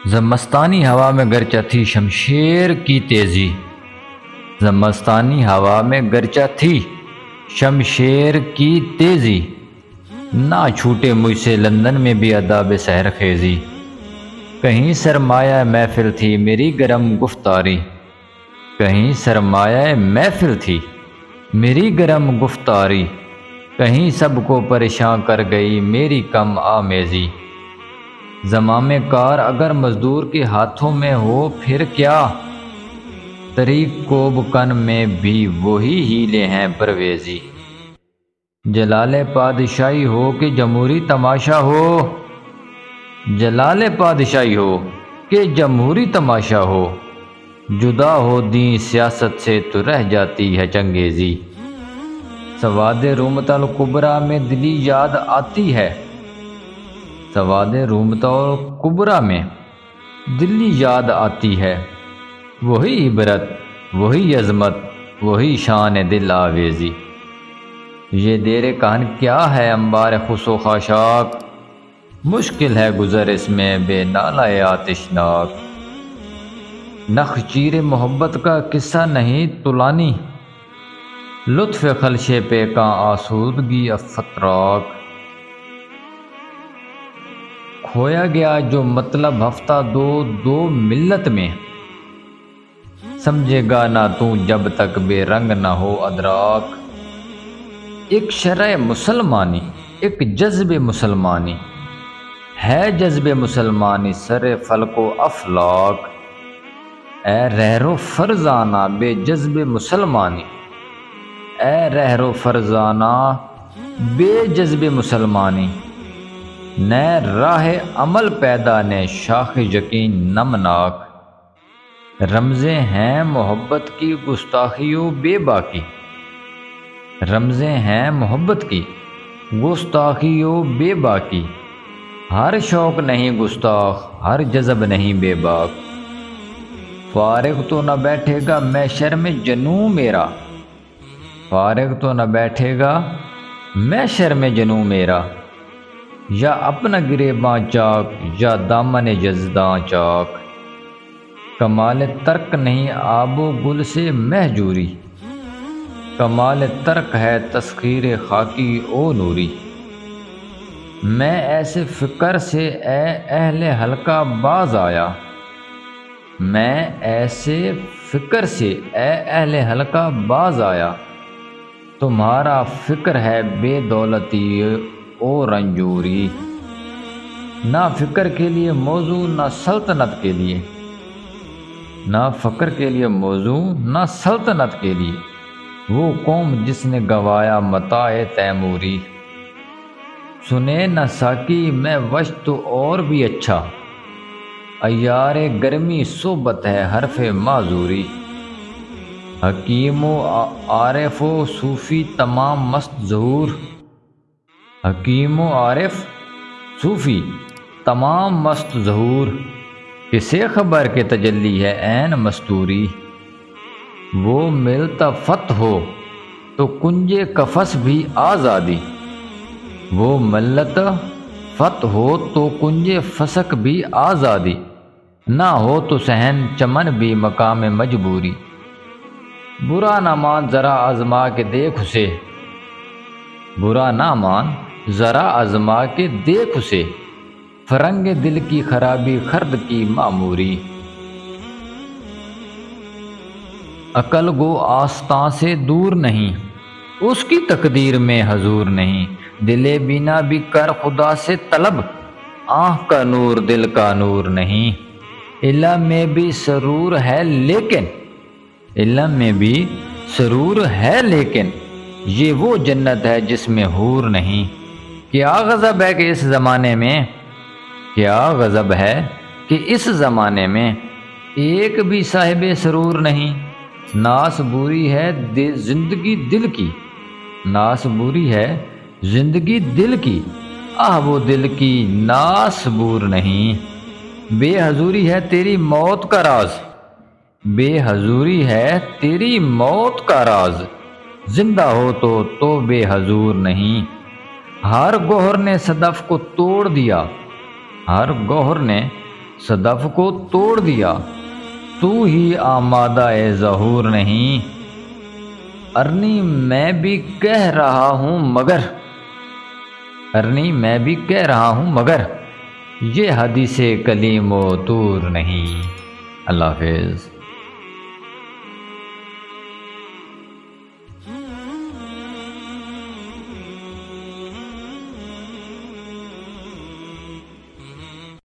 زمستانی ہوا میں گرچہ تھی شمشیر کی تیزی، زمستانی ہوا میں گرچہ تھی شمشیر کی تیزی، نہ چھوٹے مجھ سے لندن میں بھی اداب سحر خیزی۔ کہیں سرمایہ محفل تھی میری گرم گفتاری، کہیں سرمایہ محفل تھی میری گرم گفتاری، کہیں سب کو پریشان کر گئی میری کم آمیزی۔ زمام کار اگر مزدور کے ہاتھوں میں ہو پھر کیا، طریق کوب کن میں بھی وہی ہیلے ہیں پرویزی۔ جلال پادشاہی ہو کہ جمہوری تماشا ہو، جلال پادشاہی ہو کہ جمہوری تماشا ہو، جدا ہو دین سیاست سے تو رہ جاتی ہے چنگیزی۔ سواد رومت الکبریٰ میں دلی یاد آتی ہے، سواد رومت الکبریٰ میں دلی یاد آتی ہے، وہی عبرت وہی عظمت وہی شان دل آویزی۔ یہ دیر کہن کیا ہے انبار خس و خاشاک، مشکل ہے گزر اس میں بے نالہ آتشناک۔ نخچیر محبت کا قصہ نہیں طولانی، لطف خلشے پہ کاں آسودگی فتراک۔ کھویا گیا جو مطلب ہفتہ دو ملت میں، سمجھے گا نہ تو جب تک بے رنگ نہ ہو ادراک۔ ایک شرع مسلمانی ایک جذب مسلمانی، ہے جذب مسلمانی سر فلک و افلاک۔ اے رہرو فرزانہ بے جذب مسلمانی، اے رہرو فرزانہ بے جذب مسلمانی، نئے راہ عمل پیدا نے شاخ یقین نمناک۔ رمزیں ہیں محبت کی گستاخی و بے باکی، رمزیں ہیں محبت کی گستاخی و بے باکی، ہر شوق نہیں گستاخ ہر جذب نہیں بے باک۔ فارغ تو نہ بیٹھے گا محشر میں جنوں میرا، فارغ تو نہ بیٹھے گا محشر میں جنوں میرا، یا اپنا گریباں چاک یا دامن جزداں چاک۔ کمال ترک نہیں آب و گل سے مہجوری، کمال ترک ہے تسخیر خاکی او نوری۔ میں ایسے فکر سے اے اہل حلقہ باز آیا، میں ایسے فکر سے اے اہل حلقہ باز آیا، تمہارا فکر ہے بے دولتی او رنجوری۔ نہ فکر کے لیے موضوع نہ سلطنت کے لیے، نہ فکر کے لیے موضوع نہ سلطنت کے لیے، وہ قوم جس نے گوایا متاع تیموری۔ سنے نہ ساقی میں وش تو اور بھی اچھا، عیار گرمی صحبت ہے حرف معذوری۔ حکیم و عارف و صوفی تمام مست ظہور، حکیم و عارف صوفی تمام مست ظہور، کسے خبر کے تجلی ہے عین مستوری۔ وہ ملتا فتح ہو تو کنجے قفس بھی آزادی، وہ ملت فتح ہو تو کنجے فسق بھی آزادی، نہ ہو تو صحن چمن بھی مقام مجبوری۔ برا نہ مان ذرا آزما کے دیکھ اسے، برا نہ مان ذرا آزما کے دیکھ اسے، فرنگ دل کی خرابی خرد کی معموری۔ عقل گو آستاں سے دور نہیں، اس کی تقدیر میں حضور نہیں، دل بینا بھی کر خدا سے طلب، آنکھ کا نور دل کا نور نہیں۔ علم میں بھی سرور ہے لیکن، علم میں بھی سرور ہے لیکن، یہ وہ جنت ہے جس میں حور نہیں۔ کیا غضب ہے کہ اس زمانے میں، کیا غضب ہے کہ اس زمانے میں ایک بھی صاحب سرور نہیں۔ ناس بوری ہے زندگی دل کی، ناس بوری ہے زندگی دل کی، وہ دل کی ناس بور نہیں۔ بے حضوری ہے تیری موت کا راز، بے حضوری ہے تیری موت کا راز، زندہ ہو تو بے حضور نہیں۔ ہر گوہر نے صدف کو توڑ دیا، ہر گوہر نے صدف کو توڑ دیا، تو ہی آمادہ ظہور نہیں۔ ارنی میں بھی کہہ رہا ہوں مگر یہ حدیث کلیم و طور نہیں۔ اللہ حافظ۔